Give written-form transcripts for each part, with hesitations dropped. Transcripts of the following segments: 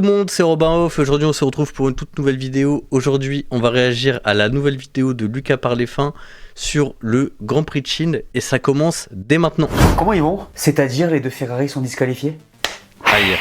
Tout le monde, c'est Robin Off. Aujourd'hui, on se retrouve pour une toute nouvelle vidéo. Aujourd'hui, on va réagir à la nouvelle vidéo de Lucas Parlefin sur le Grand Prix de Chine et ça commence dès maintenant. Comment ils vont? C'est-à-dire les deux Ferrari sont disqualifiés? Aïe.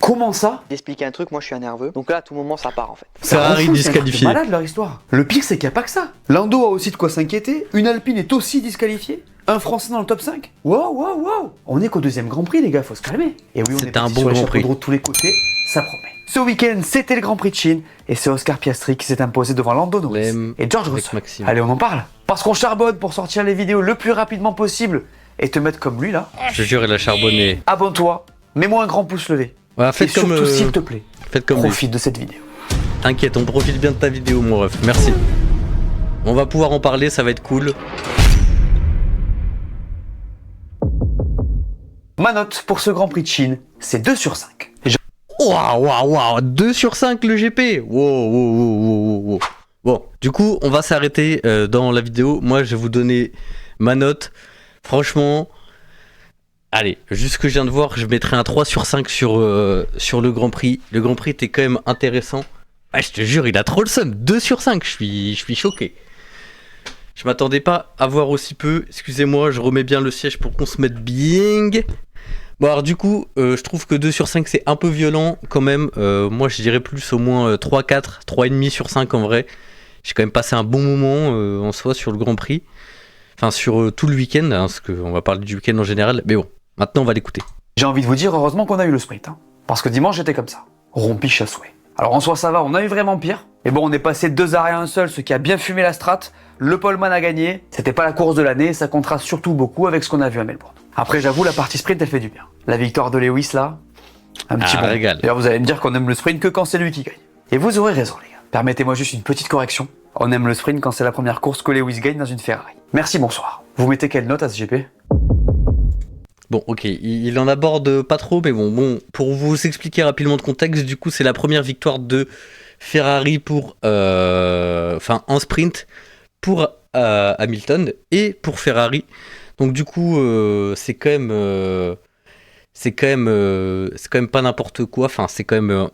Comment ça? D'expliquer un truc, moi je suis un nerveux, donc là à tout moment ça part en fait. Ferrari disqualifié. C'est malade leur histoire. Le pire c'est qu'il n'y a pas que ça. Lando a aussi de quoi s'inquiéter, une Alpine est aussi disqualifiée, un Français dans le top 5. Wow. On est qu'au deuxième Grand Prix les gars, faut se calmer. Et oui, on est un parti bon sur les Grand chapeaux Prix. de roue de tous les côtés, ça promet. Ce week-end c'était le Grand Prix de Chine et c'est Oscar Piastri qui s'est imposé devant Lando Norris et George avec Russell. Maxime. Allez on en parle. Parce qu'on charbonne pour sortir les vidéos le plus rapidement possible et te mettre comme lui là. Je te jure, il a charbonné. Abonne-toi, mets-moi un grand pouce levé. Ouais, Et faites comme, surtout s'il te plaît, faites comme lui. profite de cette vidéo. T'inquiète, on profite bien de ta vidéo, mon ref. Merci. On va pouvoir en parler, ça va être cool. Ma note pour ce Grand Prix de Chine, c'est 2 sur 5. Waouh, 2 sur 5 le GP. Wow. Bon, du coup, on va s'arrêter dans la vidéo. Moi, je vais vous donner ma note. Franchement, allez, juste ce que je viens de voir, je mettrai un 3 sur 5 sur le Grand Prix. Le Grand Prix était quand même intéressant. Ah, je te jure, il a trop le seum. 2 sur 5, je suis choqué. Je m'attendais pas à voir aussi peu. Excusez-moi, je remets bien le siège pour qu'on se mette bien. Bon, alors du coup, je trouve que 2 sur 5 c'est un peu violent quand même. Moi, je dirais plus au moins 3, 4, 3,5 sur 5 en vrai. J'ai quand même passé un bon moment en soi sur le Grand Prix. Enfin, sur tout le week-end, hein, parce qu'on va parler du week-end en général. Mais bon, maintenant on va l'écouter. J'ai envie de vous dire, heureusement qu'on a eu le sprint. Hein. Parce que dimanche, j'étais comme ça. Rompiche à souhait. Alors en soi, ça va, on a eu vraiment pire. Mais bon, on est passé de 2 arrêts à un seul, ce qui a bien fumé la strat. Le poleman a gagné. C'était pas la course de l'année, ça contraste surtout beaucoup avec ce qu'on a vu à Melbourne. Après, j'avoue, la partie sprint, elle fait du bien. La victoire de Lewis, là, un petit bon. Régal. D'ailleurs, vous allez me dire qu'on aime le sprint que quand c'est lui qui gagne. Et vous aurez raison, les gars. Permettez-moi juste une petite correction. On aime le sprint quand c'est la première course que Lewis gagne dans une Ferrari. Merci, bonsoir. Vous mettez quelle note à ce GP? Bon, ok, il en aborde pas trop, mais bon, pour vous expliquer rapidement le contexte, du coup, c'est la première victoire de Ferrari pour, en sprint pour Hamilton et pour Ferrari. Donc du coup, c'est quand même pas n'importe quoi. Enfin, c'est quand même,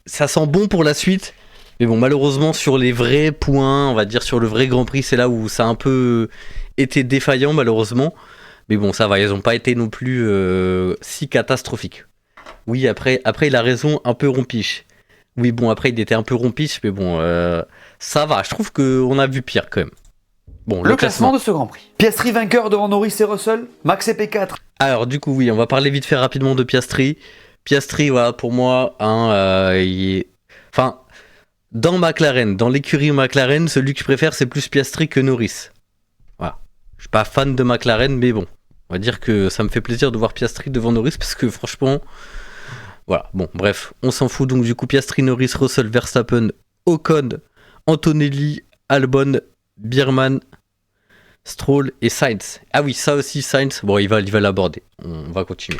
ça sent bon pour la suite. Mais bon, malheureusement, sur les vrais points, on va dire sur le vrai Grand Prix, c'est là où ça a un peu été défaillant, malheureusement. Mais bon, ça va, ils n'ont pas été non plus si catastrophiques. Oui, après, il a raison, un peu rompiche. Oui, bon, après, il était un peu rompiche, mais bon, ça va. Je trouve qu'on a vu pire, quand même. Bon, Le classement de ce Grand Prix. Piastri vainqueur devant Norris et Russell, Max et P4. Alors, du coup, oui, on va parler vite fait rapidement de Piastri. Piastri, voilà, pour moi, il est... Enfin, dans McLaren, dans l'écurie McLaren, celui que je préfère, c'est plus Piastri que Norris. Voilà. Je suis pas fan de McLaren, mais bon, on va dire que ça me fait plaisir de voir Piastri devant Norris parce que franchement, voilà. Bon, bref, on s'en fout. Donc du coup, Piastri, Norris, Russell, Verstappen, Ocon, Antonelli, Albon, Bierman, Stroll et Sainz. Ah oui, ça aussi, Sainz. Bon, il va l'aborder. On va continuer.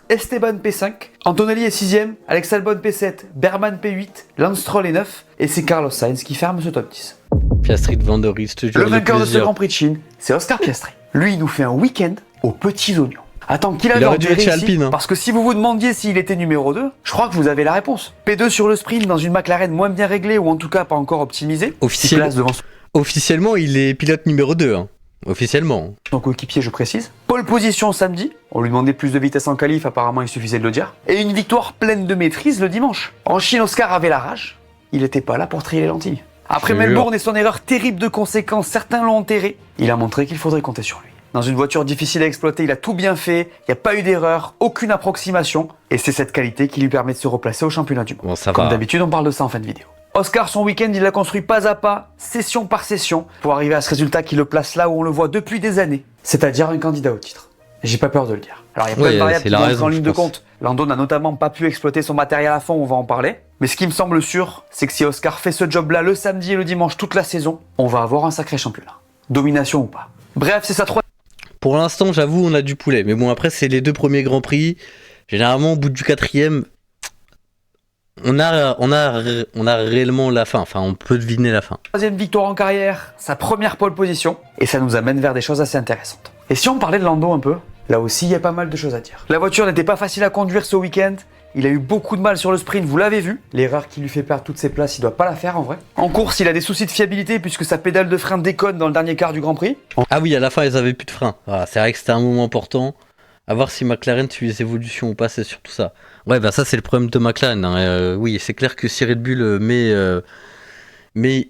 Esteban P5, Antonelli est 6ème, Alex Albon P7, Berman P8, Lance Stroll est 9 et c'est Carlos Sainz qui ferme ce top 10. Piastri devant Norris, je te jure. Le vainqueur de ce Grand Prix de Chine, c'est Oscar Piastri. Lui, il nous fait un week-end aux petits oignons. Attends, qu'il avait aurait dû être chez Alpine, hein. Parce que si vous vous demandiez s'il était numéro 2, je crois que vous avez la réponse. P2 sur le sprint dans une McLaren moins bien réglée ou en tout cas pas encore optimisée. Officiellement, il est pilote numéro 2. Hein. Officiellement. Son coéquipier, je précise. Pole position samedi. On lui demandait plus de vitesse en qualif, apparemment il suffisait de le dire. Et une victoire pleine de maîtrise le dimanche. En Chine, Oscar avait la rage. Il était pas là pour trier les lentilles. Après Melbourne et son erreur terrible de conséquences, certains l'ont enterré. Il a montré qu'il faudrait compter sur lui. Dans une voiture difficile à exploiter, il a tout bien fait, il n'y a pas eu d'erreur, aucune approximation, et c'est cette qualité qui lui permet de se replacer au championnat du monde. Bon, Comme d'habitude, on parle de ça en fin de vidéo. Oscar, son week-end, il l'a construit pas à pas, session par session, pour arriver à ce résultat qui le place là où on le voit depuis des années, c'est-à-dire un candidat au titre. J'ai pas peur de le dire. Alors il y a plein de variables qui entrent en ligne de compte. Lando n'a notamment pas pu exploiter son matériel à fond, on va en parler. Mais ce qui me semble sûr, c'est que si Oscar fait ce job-là le samedi et le dimanche toute la saison, on va avoir un sacré championnat. Domination ou pas. Bref, c'est sa troisième. Pour l'instant, j'avoue, on a du poulet. Mais bon, après, c'est les 2 premiers Grands Prix. Généralement, au bout du 4e, on a réellement la fin. Enfin, on peut deviner la fin. Troisième victoire en carrière, sa première pole position, et ça nous amène vers des choses assez intéressantes. Et si on parlait de Lando un peu, là aussi, il y a pas mal de choses à dire. La voiture n'était pas facile à conduire ce week-end, Il a eu beaucoup de mal sur le sprint, vous l'avez vu. L'erreur qui lui fait perdre toutes ses places, il doit pas la faire en vrai. En course, il a des soucis de fiabilité puisque sa pédale de frein déconne dans le dernier quart du Grand Prix. Ah oui, à la fin, ils avaient plus de frein. Ah, c'est vrai que c'était un moment important. À voir si McLaren suit les évolutions ou pas, c'est surtout ça. Ouais, bah ça, c'est le problème de McLaren. Hein. Oui, c'est clair que si Red Bull met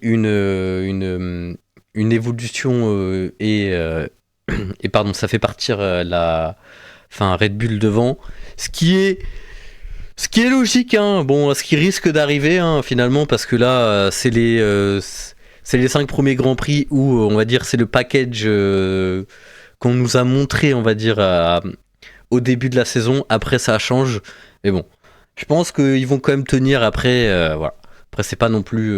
une évolution et pardon, ça fait partir Red Bull devant. Ce qui est logique, hein. Bon, ce qui risque d'arriver, hein, finalement, parce que là, c'est les 5 premiers Grands Prix où, on va dire, c'est le package qu'on nous a montré, on va dire, au début de la saison. Après, ça change. Mais bon, je pense qu'ils vont quand même tenir après. Voilà. Après, c'est pas non plus.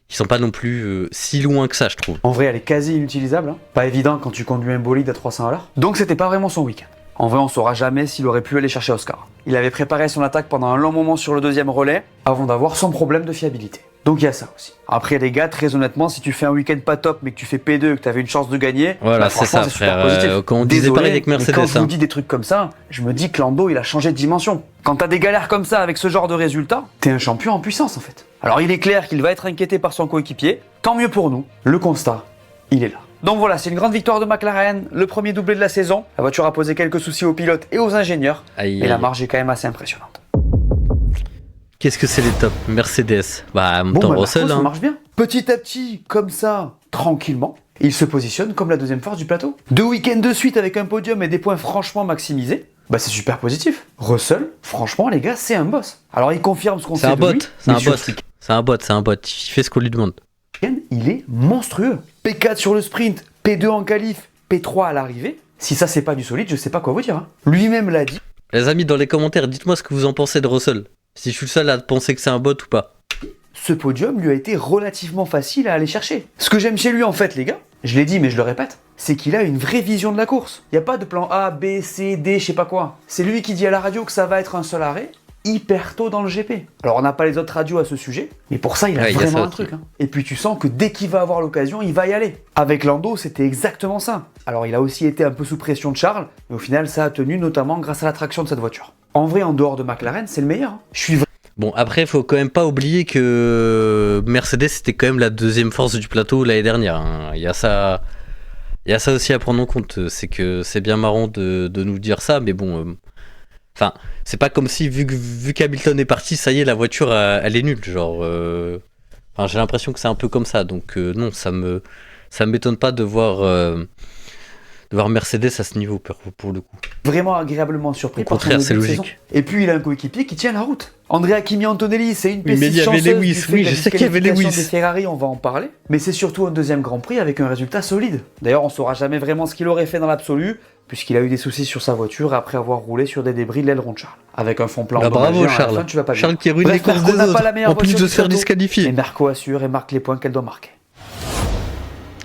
Ils sont pas non plus si loin que ça, je trouve. En vrai, elle est quasi inutilisable. Hein. Pas évident quand tu conduis un bolide à 300 à l'heure. Donc, c'était pas vraiment son week-end. En vrai, on saura jamais s'il aurait pu aller chercher Oscar. Il avait préparé son attaque pendant un long moment sur le deuxième relais avant d'avoir son problème de fiabilité. Donc il y a ça aussi. Après les gars, très honnêtement, si tu fais un week-end pas top mais que tu fais P2 et que tu avais une chance de gagner, voilà, c'est ça, frère. Quand on disait pareil avec Mercedes, quand je vous dis des trucs comme ça, je me dis que Lando il a changé de dimension. Quand t'as des galères comme ça avec ce genre de résultats, t'es un champion en puissance en fait. Alors il est clair qu'il va être inquiété par son coéquipier, tant mieux pour nous. Le constat, il est là. Donc voilà, c'est une grande victoire de McLaren, le premier doublé de la saison. La voiture a posé quelques soucis aux pilotes et aux ingénieurs, mais la marge est quand même assez impressionnante. Qu'est-ce que c'est les tops Mercedes. Bah, Russell, ça marche bien. Petit à petit, comme ça, tranquillement, il se positionne comme la deuxième force du plateau. 2 week-ends de suite avec un podium et des points franchement maximisés. Bah c'est super positif. Russell, franchement les gars, c'est un boss. Alors il confirme ce qu'on sait de lui. C'est un bot. Il fait ce qu'on lui demande. Il est monstrueux. P4 sur le sprint, P2 en qualif, P3 à l'arrivée. Si ça c'est pas du solide, je sais pas quoi vous dire. Hein. Lui-même l'a dit. Les amis, dans les commentaires, dites-moi ce que vous en pensez de Russell. Si je suis le seul à penser que c'est un bot ou pas. Ce podium lui a été relativement facile à aller chercher. Ce que j'aime chez lui en fait les gars, je l'ai dit mais je le répète, c'est qu'il a une vraie vision de la course. Il n'y a pas de plan A, B, C, D, je sais pas quoi. C'est lui qui dit à la radio que ça va être un seul arrêt, hyper tôt dans le GP. Alors on n'a pas les autres radios à ce sujet, mais pour ça il a vraiment un truc. Hein. Et puis tu sens que dès qu'il va avoir l'occasion, il va y aller. Avec Lando, c'était exactement ça. Alors il a aussi été un peu sous pression de Charles, mais au final ça a tenu notamment grâce à la traction de cette voiture. En vrai, en dehors de McLaren, c'est le meilleur. Hein. Je suis Bon, après, faut quand même pas oublier que Mercedes était quand même la deuxième force du plateau l'année dernière. Hein. Il y a ça aussi à prendre en compte. C'est que c'est bien marrant de nous dire ça, mais bon. Enfin, c'est pas comme si, vu qu'Hamilton est parti, ça y est, la voiture, elle est nulle. Genre, j'ai l'impression que c'est un peu comme ça. Donc, non, ça m'étonne pas de voir Mercedes à ce niveau pour le coup. Vraiment agréablement surpris. Au contraire, c'est logique. Et puis il a un coéquipier qui tient la route. Andrea Kimi Antonelli, c'est une piste chanceuse. Oui, je sais qu'il y avait Lewis. Des Ferrari, on va en parler. Mais c'est surtout un deuxième Grand Prix avec un résultat solide. D'ailleurs, on saura jamais vraiment ce qu'il aurait fait dans l'absolu, puisqu'il a eu des soucis sur sa voiture après avoir roulé sur des débris de l'aileron de Charles. Avec un fond plat bravo Charles. Fin, tu vas pas Charles qui ruine les courses des autres, en plus de se faire disqualifier. Et Marco assure et marque les points qu'elle doit marquer.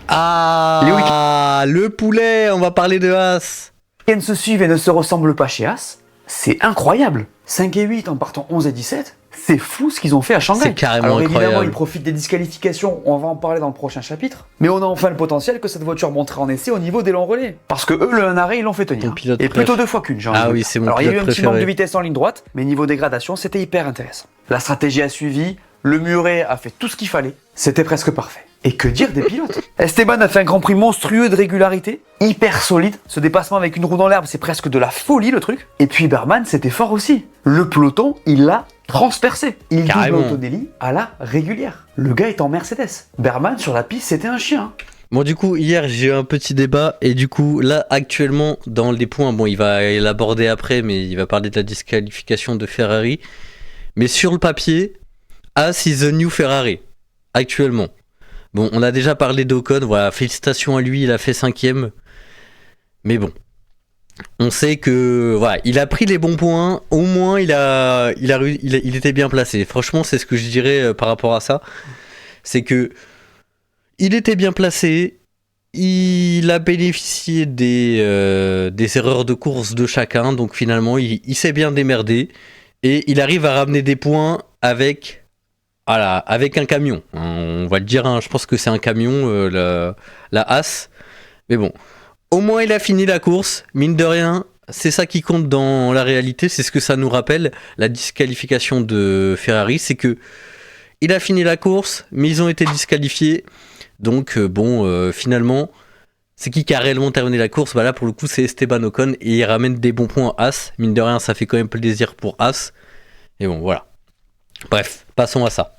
Ah, le poulet, on va parler de Haas. Les se suivent et ne se ressemblent pas chez Haas. C'est incroyable. 5 et 8 en partant 11 et 17. C'est fou ce qu'ils ont fait à Shanghai. C'est carrément Alors incroyable. Évidemment, ils profitent des disqualifications. On va en parler dans le prochain chapitre. Mais on a enfin le potentiel que cette voiture montrerait en essai au niveau des longs relais. Parce que eux, le 1 arrêt, ils l'ont fait tenir. Et plutôt 2 fois qu'une, j'ai envie de dire. Oui, c'est mon Alors il y a eu un préféré. petit manque de vitesse en ligne droite, mais niveau dégradation, c'était hyper intéressant. La stratégie a suivi. Le Muret a fait tout ce qu'il fallait. C'était presque parfait. Et que dire des pilotes? Esteban a fait un Grand Prix monstrueux de régularité, hyper solide. Ce dépassement avec une roue dans l'herbe, c'est presque de la folie le truc. Et puis Berman, c'était fort aussi. Le peloton, il l'a transpercé. Il double Antonelli à la régulière. Le gars est en Mercedes. Berman sur la piste, c'était un chien. Bon, du coup, hier, j'ai eu un petit débat. Et du coup, là, actuellement, dans les points, bon, il va l'aborder après, mais il va parler de la disqualification de Ferrari. Mais sur le papier, Haas is the new Ferrari. Actuellement. Bon, on a déjà parlé d'Ocon, voilà, félicitations à lui, il a fait 5ème. Mais bon, on sait que voilà, il a pris les bons points, au moins il était bien placé. Franchement, c'est ce que je dirais par rapport à ça. C'est que il était bien placé, il a bénéficié des erreurs de course de chacun, donc finalement il s'est bien démerdé et il arrive à ramener des points avec un camion. On va le dire, hein, je pense que c'est un camion, la Haas. Mais bon, au moins il a fini la course. Mine de rien, c'est ça qui compte dans la réalité, c'est ce que ça nous rappelle, la disqualification de Ferrari, c'est que il a fini la course, mais ils ont été disqualifiés. Donc finalement, c'est qui a réellement terminé la course? Bah là pour le coup c'est Esteban Ocon et il ramène des bons points à As. Mine de rien ça fait quand même plaisir pour As. Et bon voilà. Bref, passons à ça.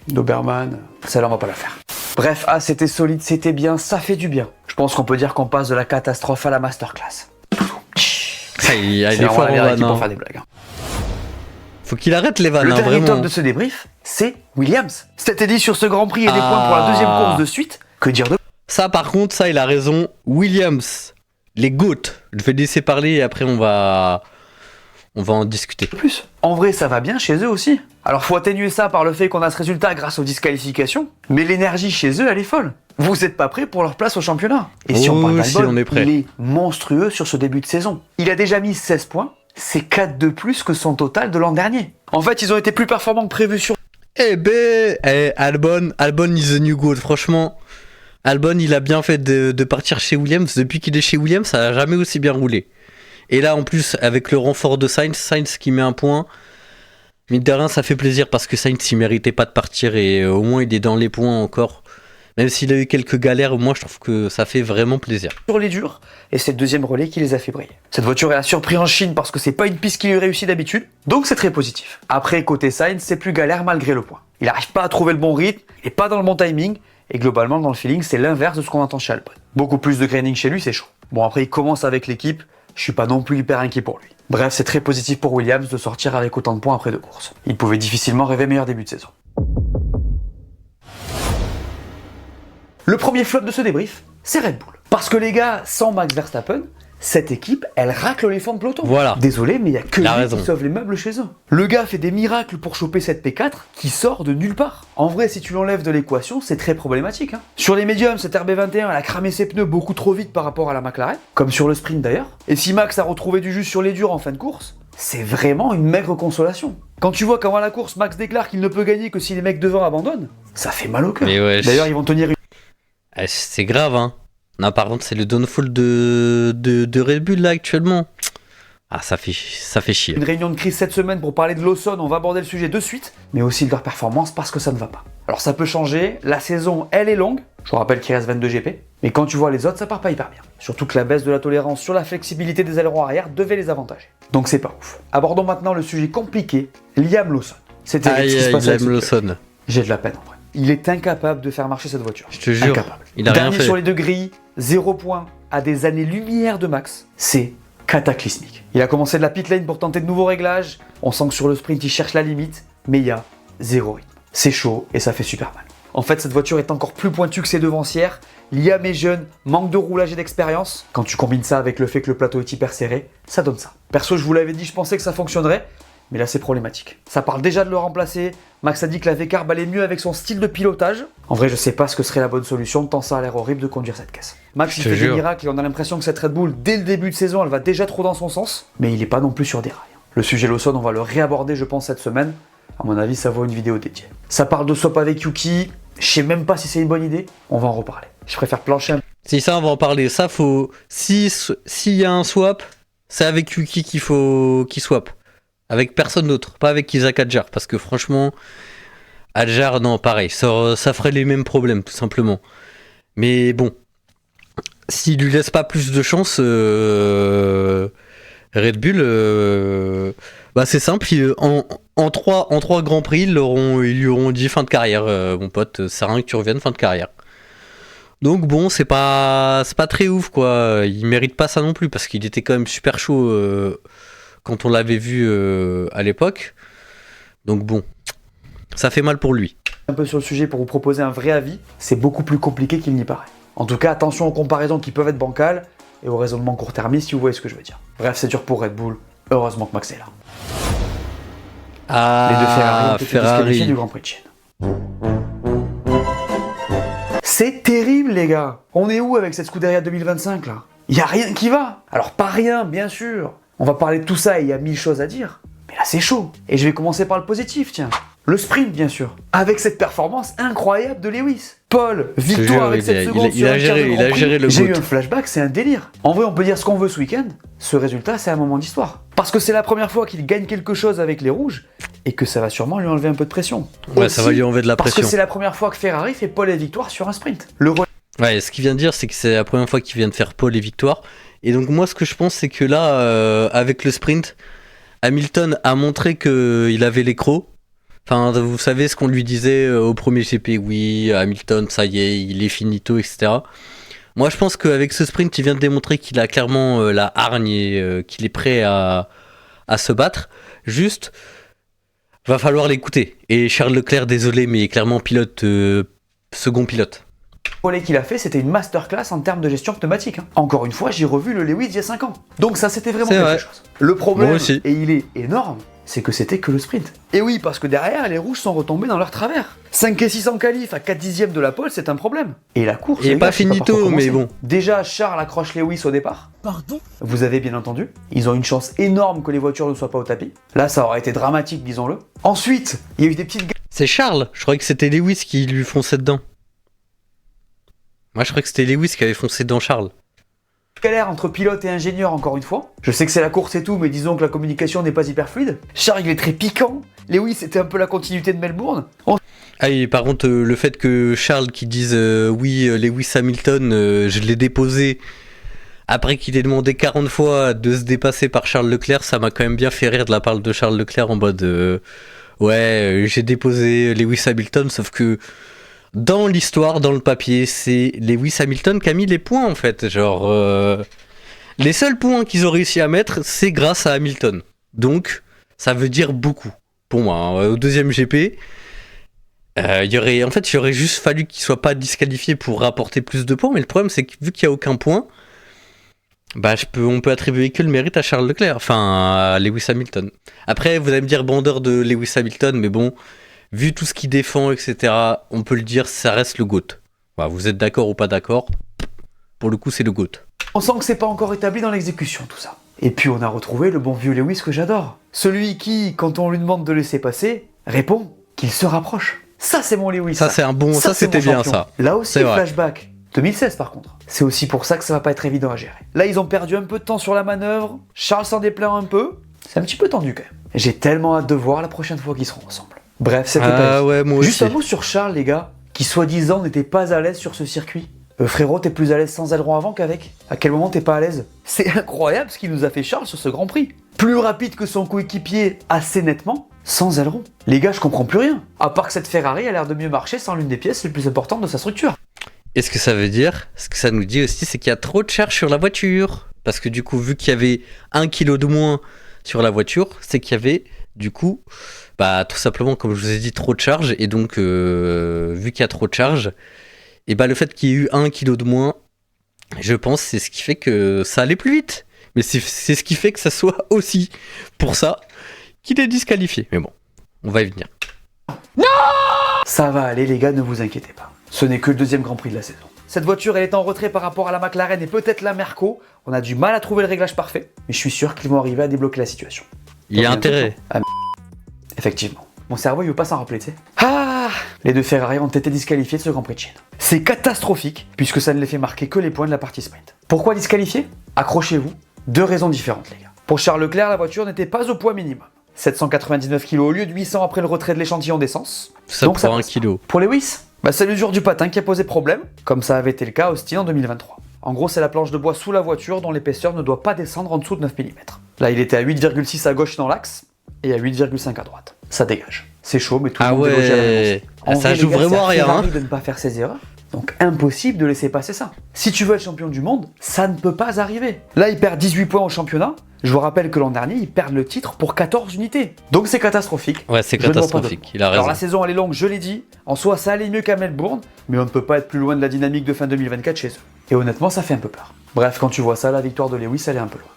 Doberman, celle-là on va pas la faire. Bref, c'était solide, c'était bien, ça fait du bien. Je pense qu'on peut dire qu'on passe de la catastrophe à la masterclass. Ça, il y a des fois pour faire des blagues. Faut qu'il arrête les vannes. Le dernier vraiment. top de ce débrief, c'est Williams. C'était dit sur ce Grand Prix et des points pour la deuxième course de suite. Que dire de... Ça par contre, ça il a raison. Williams, les GOAT. Je vais laisser parler et après on va en discuter. Plus. En vrai, ça va bien chez eux aussi. Alors faut atténuer ça par le fait qu'on a ce résultat grâce aux disqualifications. Mais l'énergie chez eux, elle est folle. Vous êtes pas prêts pour leur place au championnat. Et si on parle d'Albon, on est prêt. Il est monstrueux sur ce début de saison. Il a déjà mis 16 points. C'est 4 de plus que son total de l'an dernier. En fait, ils ont été plus performants que prévu sur... Albon is the new GOAT. Franchement, Albon, il a bien fait de partir chez Williams. Depuis qu'il est chez Williams, ça n'a jamais aussi bien roulé. Et là, en plus, avec le renfort de Sainz qui met un point, mine de rien, ça fait plaisir parce que Sainz, il méritait pas de partir et au moins, il est dans les points encore. Même s'il a eu quelques galères, moi, je trouve que ça fait vraiment plaisir. Sur les durs, et c'est le deuxième relais qui les a fait briller. Cette voiture, elle a surpris en Chine parce que c'est pas une piste qui lui réussit d'habitude, donc c'est très positif. Après, côté Sainz, c'est plus galère malgré le point. Il n'arrive pas à trouver le bon rythme, il est pas dans le bon timing, et globalement, dans le feeling, c'est l'inverse de ce qu'on entend chez Albon. Beaucoup plus de graining chez lui, c'est chaud. Bon, après, il commence avec l'équipe, je suis pas non plus hyper inquiet pour lui. Bref, c'est très positif pour Williams de sortir avec autant de points après 2 courses. Il pouvait difficilement rêver meilleur début de saison. Le premier flop de ce débrief, c'est Red Bull. Parce que les gars, sans Max Verstappen, cette équipe, elle racle les fonds de peloton. Voilà. Désolé, mais il n'y a que lui qui sauve les meubles chez eux. Le gars fait des miracles pour choper cette P4 qui sort de nulle part. En vrai, si tu l'enlèves de l'équation, c'est très problématique. Sur les médiums, cette RB21, elle a cramé ses pneus beaucoup trop vite par rapport à la McLaren, comme sur le sprint d'ailleurs. Et si Max a retrouvé du jus sur les durs en fin de course, c'est vraiment une maigre consolation. Quand tu vois qu'avant la course, Max déclare qu'il ne peut gagner que si les mecs devant abandonnent, ça fait mal au cœur. D'ailleurs, ils vont tenir une... C'est grave, hein. Non, par contre, c'est le downfall de Red Bull, là, actuellement. Ah, ça fait chier. Une réunion de crise cette semaine pour parler de Lawson, on va aborder le sujet de suite, mais aussi de leur performance parce que ça ne va pas. Alors ça peut changer, la saison, elle est longue, je vous rappelle qu'il reste 22 GP, mais quand tu vois les autres, ça part pas hyper bien. Surtout que la baisse de la tolérance sur la flexibilité des ailerons arrière devait les avantager. Donc c'est pas ouf. Abordons maintenant le sujet compliqué, Liam Lawson. C'était ce qui se passe avec Lawson. J'ai de la peine en vrai. Il est incapable de faire marcher cette voiture. Je te jure, incapable. Il a rien fait. Sur les 2 grilles, 0 points à des années-lumière de Max. C'est cataclysmique. Il a commencé de la pit lane pour tenter de nouveaux réglages. On sent que sur le sprint, il cherche la limite, mais il y a 0 rythme. C'est chaud et ça fait super mal. En fait, cette voiture est encore plus pointue que ses devancières. Liam est jeune, manque de roulage et d'expérience. Quand tu combines ça avec le fait que le plateau est hyper serré, ça donne ça. Perso, je vous l'avais dit, je pensais que ça fonctionnerait. Mais là, c'est problématique. Ça parle déjà de le remplacer. Max a dit que la V-Carb allait mieux avec son style de pilotage. En vrai, je sais pas ce que serait la bonne solution, tant ça a l'air horrible de conduire cette caisse. Max, il fait des miracles et on a l'impression que cette Red Bull, dès le début de saison, elle va déjà trop dans son sens. Mais il est pas non plus sur des rails. Le sujet Lawson, on va le réaborder, je pense, cette semaine. À mon avis, ça vaut une vidéo dédiée. Ça parle de swap avec Yuki. Je sais même pas si c'est une bonne idée. On va en reparler. Je préfère plancher un peu. Si ça, on va en parler. Ça, faut... S'il y a un swap, c'est avec Yuki qu'il swap. Avec personne d'autre, pas avec Isaac Adjar, parce que franchement, Adjar, non, pareil, ça ferait les mêmes problèmes, tout simplement. Mais bon, s'il lui laisse pas plus de chance, Red Bull, c'est simple, en trois grands prix, ils lui auront dit fin de carrière, mon pote, c'est rien que tu reviennes, fin de carrière. Donc bon, c'est pas très ouf, quoi, il mérite pas ça non plus, parce qu'il était quand même super chaud... quand on l'avait vu à l'époque. Donc bon, ça fait mal pour lui. Un peu sur le sujet pour vous proposer un vrai avis, c'est beaucoup plus compliqué qu'il n'y paraît. En tout cas, attention aux comparaisons qui peuvent être bancales et aux raisonnements court-termistes si vous voyez ce que je veux dire. Bref, c'est dur pour Red Bull, heureusement que Max est là. Les deux Ferrari ont été disqualifiés du Grand Prix de Chine. C'est terrible les gars. On est où avec cette Scuderia 2025 là? Y a rien qui va. Alors pas rien, bien sûr. On va parler de tout ça et il y a 1000 choses à dire. Mais là, c'est chaud. Et je vais commencer par le positif, tiens. Le sprint, bien sûr. Avec cette performance incroyable de Lewis. Paul, victoire avec cette seconde il a géré le J'ai eu GOAT. un flashback, c'est un délire. En vrai, on peut dire ce qu'on veut ce week-end. Ce résultat, c'est un moment d'histoire. Parce que c'est la première fois qu'il gagne quelque chose avec les rouges et que ça va sûrement lui enlever un peu de pression. Ouais, ça va lui enlever de la parce pression. que c'est la première fois que Ferrari fait pole et victoire sur un sprint. Ouais, ce qu'il vient de dire, c'est que c'est la première fois qu'il vient de faire pole et victoire. Et donc moi, ce que je pense, c'est que là, avec le sprint, Hamilton a montré qu'il avait les crocs. Enfin, vous savez ce qu'on lui disait au premier GP, oui, Hamilton, ça y est, il est finito, etc. Moi, je pense qu'avec ce sprint, il vient de démontrer qu'il a clairement la hargne et qu'il est prêt à se battre. Juste, va falloir l'écouter. Et Charles Leclerc, désolé, mais clairement pilote, second pilote. Relais qu'il a fait, c'était une masterclass en termes de gestion pneumatique. Encore une fois, j'ai revu le Lewis il y a 5 ans. Donc ça, c'était vraiment quelque chose. Le problème, et il est énorme, c'est que c'était que le sprint. Et oui, parce que derrière, les rouges sont retombés dans leur travers. 5 et 6 en qualif à 4 dixièmes de la pole, c'est un problème. Et la course, il est pas finito, mais bon. Déjà, Charles accroche Lewis au départ. Pardon ? Vous avez bien entendu. Ils ont une chance énorme que les voitures ne soient pas au tapis. Là, ça aurait été dramatique, disons-le. Ensuite, il y a eu des petites... C'est Charles. Je croyais que c'était Lewis qui lui fonçait dedans. Moi, je croyais que c'était Lewis qui avait foncé dans Charles. Galère entre pilote et ingénieur, encore une fois. Je sais que c'est la course et tout, mais disons que la communication n'est pas hyper fluide. Charles, il est très piquant. Lewis, c'était un peu la continuité de Melbourne. Ah, et par contre, le fait que Charles qui dise oui, Lewis Hamilton, je l'ai déposé après qu'il ait demandé 40 fois de se dépasser par Charles Leclerc, ça m'a quand même bien fait rire de la part de Charles Leclerc en mode ouais, j'ai déposé Lewis Hamilton, sauf que dans l'histoire, dans le papier, c'est Lewis Hamilton qui a mis les points en fait. Genre, les seuls points qu'ils ont réussi à mettre, c'est grâce à Hamilton. Donc, ça veut dire beaucoup pour moi. Hein. Au deuxième GP, il aurait juste fallu qu'il soit pas disqualifié pour rapporter plus de points. Mais le problème, c'est que vu qu'il n'y a aucun point, bah, on peut attribuer que le mérite à Charles Leclerc, enfin à Lewis Hamilton. Après, vous allez me dire bandeur de Lewis Hamilton, mais bon. Vu tout ce qu'il défend, etc., on peut le dire, ça reste le GOAT. Voilà, vous êtes d'accord ou pas d'accord, pour le coup, c'est le GOAT. On sent que c'est pas encore établi dans l'exécution, tout ça. Et puis on a retrouvé le bon vieux Lewis que j'adore. Celui qui, quand on lui demande de laisser passer, répond qu'il se rapproche. Ça, c'est mon Lewis. Ça, c'est un bon... Ça, c'était bien, ça. Là aussi, flashback. 2016, par contre. C'est aussi pour ça que ça va pas être évident à gérer. Là, ils ont perdu un peu de temps sur la manœuvre. Charles s'en déplaint un peu. C'est un petit peu tendu, quand même. J'ai tellement hâte de voir la prochaine fois qu'ils seront ensemble. Bref, c'était pas ouais, moi juste aussi. Un mot sur Charles, les gars, qui soi-disant n'était pas à l'aise sur ce circuit. Frérot, t'es plus à l'aise sans aileron avant qu'avec. À quel moment t'es pas à l'aise? C'est incroyable ce qu'il nous a fait Charles sur ce Grand Prix. Plus rapide que son coéquipier, assez nettement, sans aileron. Les gars, je comprends plus rien. À part que cette Ferrari a l'air de mieux marcher sans l'une des pièces les plus importantes de sa structure. Et ce que ça veut dire, ce que ça nous dit aussi, c'est qu'il y a trop de charge sur la voiture. Parce que du coup, vu qu'il y avait 1 kilo de moins sur la voiture, c'est qu'il y avait, du coup... Bah, tout simplement, comme je vous ai dit, trop de charge. Et donc, vu qu'il y a trop de charge, et bah, le fait qu'il y ait eu 1 kilo de moins, je pense c'est ce qui fait que ça allait plus vite. Mais c'est ce qui fait que ça soit aussi pour ça qu'il est disqualifié. Mais bon, on va y venir. Non! Ça va aller, les gars, ne vous inquiétez pas. Ce n'est que le deuxième Grand Prix de la saison. Cette voiture, elle est en retrait par rapport à la McLaren et peut-être la Merco. On a du mal à trouver le réglage parfait, mais je suis sûr qu'ils vont arriver à débloquer la situation. Il y a intérêt. Effectivement. Mon cerveau, il veut pas s'en rappeler, tu sais. Ah! Les deux Ferrari ont été disqualifiés de ce Grand Prix de Chine. C'est catastrophique, puisque ça ne les fait marquer que les points de la partie sprint. Pourquoi disqualifiés? Accrochez-vous. 2 raisons différentes, les gars. Pour Charles Leclerc, la voiture n'était pas au poids minimum. 799 kg au lieu de 800 après le retrait de l'échantillon d'essence. Ça donc pour ça 1 kilo. Pour Lewis, c'est l'usure du patin qui a posé problème, comme ça avait été le cas à Austin en 2023. En gros, c'est la planche de bois sous la voiture dont l'épaisseur ne doit pas descendre en dessous de 9 mm. Là, il était à 8,6 à gauche dans l'axe et à 8,5 à droite. Ça dégage. C'est chaud, mais tout le monde est logé à la même aussi. Ça joue vraiment rien. Ferrari de ne pas faire ses erreurs. Donc impossible de laisser passer ça. Si tu veux être champion du monde, ça ne peut pas arriver. Là, ils perdent 18 points au championnat. Je vous rappelle que l'an dernier, ils perdent le titre pour 14 unités. Donc c'est catastrophique. Ouais, c'est catastrophique. Il a raison. Alors la saison, elle est longue, je l'ai dit. En soi, ça allait mieux qu'à Melbourne, mais on ne peut pas être plus loin de la dynamique de fin 2024 chez eux. Et honnêtement, ça fait un peu peur. Bref, quand tu vois ça, la victoire de Lewis, elle est un peu loin.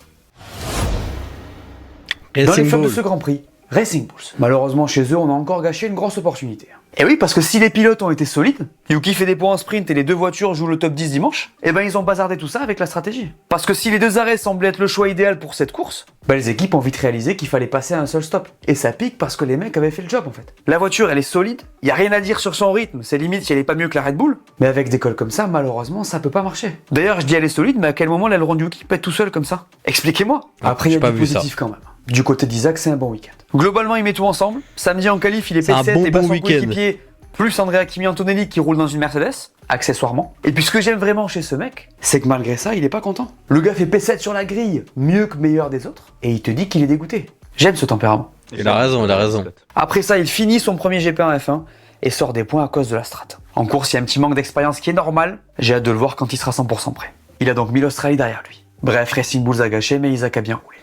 Dans les flammes de ce Grand Prix, Racing Bulls. Malheureusement, chez eux, on a encore gâché une grosse opportunité. Et oui, parce que si les pilotes ont été solides, Yuki fait des points en sprint et les deux voitures jouent le top 10 dimanche, eh ben ils ont bazardé tout ça avec la stratégie. Parce que si les deux arrêts semblaient être le choix idéal pour cette course, ben les équipes ont vite réalisé qu'il fallait passer à un seul stop. Et ça pique parce que les mecs avaient fait le job en fait. La voiture, elle est solide, y a rien à dire sur son rythme, c'est limite si elle est pas mieux que la Red Bull, mais avec des cols comme ça, malheureusement, ça peut pas marcher. D'ailleurs, je dis elle est solide, mais à quel moment l'aileron de Yuki pète tout seul comme ça? Expliquez-moi. Après, il y a du positif quand même. Du côté d'Isaac, c'est un bon week-end. Globalement, il met tout ensemble. Samedi en qualif, il est P7 et bat son coéquipier, plus Andrea Kimi Antonelli qui roule dans une Mercedes, accessoirement. Et puis ce que j'aime vraiment chez ce mec, c'est que malgré ça, il est pas content. Le gars fait P7 sur la grille, mieux que meilleur des autres, et il te dit qu'il est dégoûté. J'aime ce tempérament. Il a raison, il a raison. Après ça, il finit son premier GP en F1 et sort des points à cause de la strat. En course, il y a un petit manque d'expérience qui est normal. J'ai hâte de le voir quand il sera 100% prêt. Il a donc mis l'Australie derrière lui. Bref, Racing Bulls a gâché, mais Isaac a bien roulé.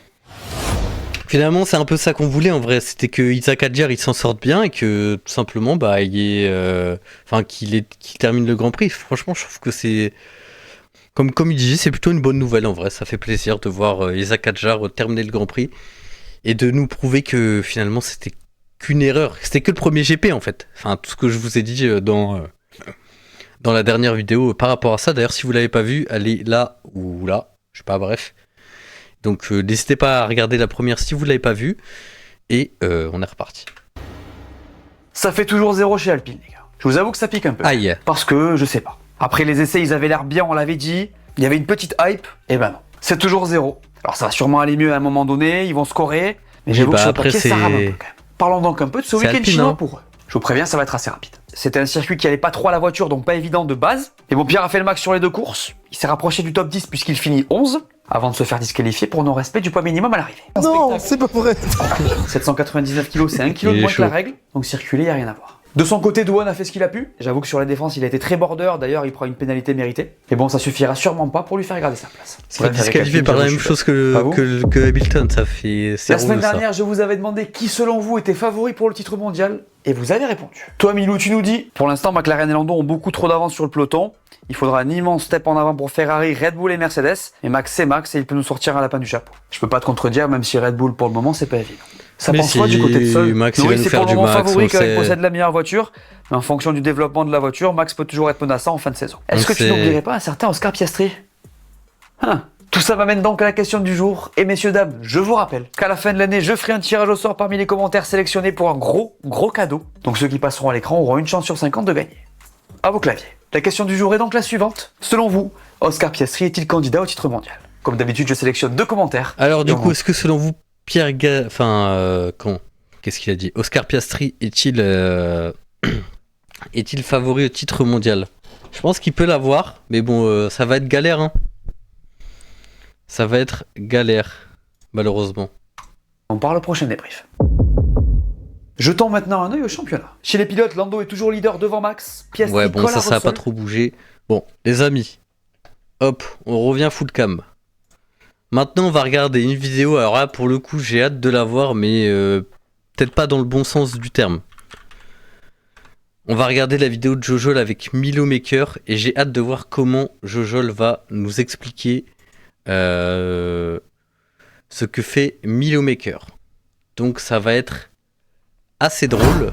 Finalement, c'est un peu ça qu'on voulait en vrai. C'était que Isaac Hadjar il s'en sorte bien et que tout simplement, bah, qu'il termine le Grand Prix. Franchement, je trouve que c'est comme il disait, c'est plutôt une bonne nouvelle en vrai. Ça fait plaisir de voir Isaac Hadjar terminer le Grand Prix et de nous prouver que finalement c'était qu'une erreur. C'était que le premier GP en fait. Enfin, tout ce que je vous ai dit dans la dernière vidéo par rapport à ça. D'ailleurs, si vous l'avez pas vu, allez là ou là. Je sais pas, bref. Donc n'hésitez pas à regarder la première si vous ne l'avez pas vue. Et on est reparti. Ça fait toujours 0 chez Alpine, les gars. Je vous avoue que ça pique un peu. Aïe. Parce que, je sais pas. Après les essais, ils avaient l'air bien, on l'avait dit. Il y avait une petite hype. Et ben non. C'est toujours 0. Alors ça va sûrement aller mieux à un moment donné, ils vont scorer. Mais j'avoue que sur le papier, ça rame un peu quand même. Parlons donc un peu de ce week-end chinois pour eux. Je vous préviens, ça va être assez rapide. C'était un circuit qui allait pas trop à la voiture, donc pas évident de base. Et bon, Pierre a fait le max sur les deux courses. Il s'est rapproché du top 10 puisqu'il finit 11, avant de se faire disqualifier pour non-respect du poids minimum à l'arrivée. Non, c'est pas vrai. 799 kg, c'est 1 kg de moins que la règle, donc circuler, y a rien à voir. De son côté, Douane a fait ce qu'il a pu. J'avoue que sur la défense, il a été très border, d'ailleurs, il prend une pénalité méritée. Mais bon, ça suffira sûrement pas pour lui faire garder sa place. Il sera disqualifié par la même chose que Hamilton, ça fait... La semaine dernière, je vous avais demandé qui, selon vous, était favori pour le titre mondial, et vous avez répondu. Toi, Milou, tu nous dis, pour l'instant, McLaren et Lando ont beaucoup trop d'avance sur le peloton. Il faudra un immense step en avant pour Ferrari, Red Bull et Mercedes. Et Max, c'est Max, et il peut nous sortir un lapin du chapeau. Je peux pas te contredire, même si Red Bull, pour le moment, c'est pas évident. Ça pense quoi du côté de Sol? Max, oui, c'est pour le moment favori car il sait... possède la meilleure voiture. Mais en fonction du développement de la voiture, Max peut toujours être menaçant en fin de saison. Est-ce que tu n'oublierais pas un certain Oscar Piastri? Tout ça m'amène donc à la question du jour. Et messieurs, dames, je vous rappelle qu'à la fin de l'année, je ferai un tirage au sort parmi les commentaires sélectionnés pour un gros cadeau. Donc ceux qui passeront à l'écran auront une chance sur 50 de gagner. À vos claviers. La question du jour est donc la suivante. Selon vous, Oscar Piastri est-il candidat au titre mondial? Comme d'habitude, je sélectionne 2 commentaires. Alors du coup, est-ce que selon vous, qu'est-ce qu'il a dit? Oscar Piastri est-il favori au titre mondial? Je pense qu'il peut l'avoir, mais bon, ça va être galère, hein. Ça va être galère, malheureusement. On parle au prochain débrief. Jetons maintenant un œil au championnat. Chez les pilotes, Lando est toujours leader devant Max. Piastri ouais, bon, ça a pas trop bougé. Bon, les amis, hop, on revient full cam. Maintenant, on va regarder une vidéo. Alors là, pour le coup, j'ai hâte de la voir, mais peut-être pas dans le bon sens du terme. On va regarder la vidéo de Jojol avec Milo Maker et j'ai hâte de voir comment Jojol va nous expliquer ce que fait Milo Maker. Donc ça va être assez drôle.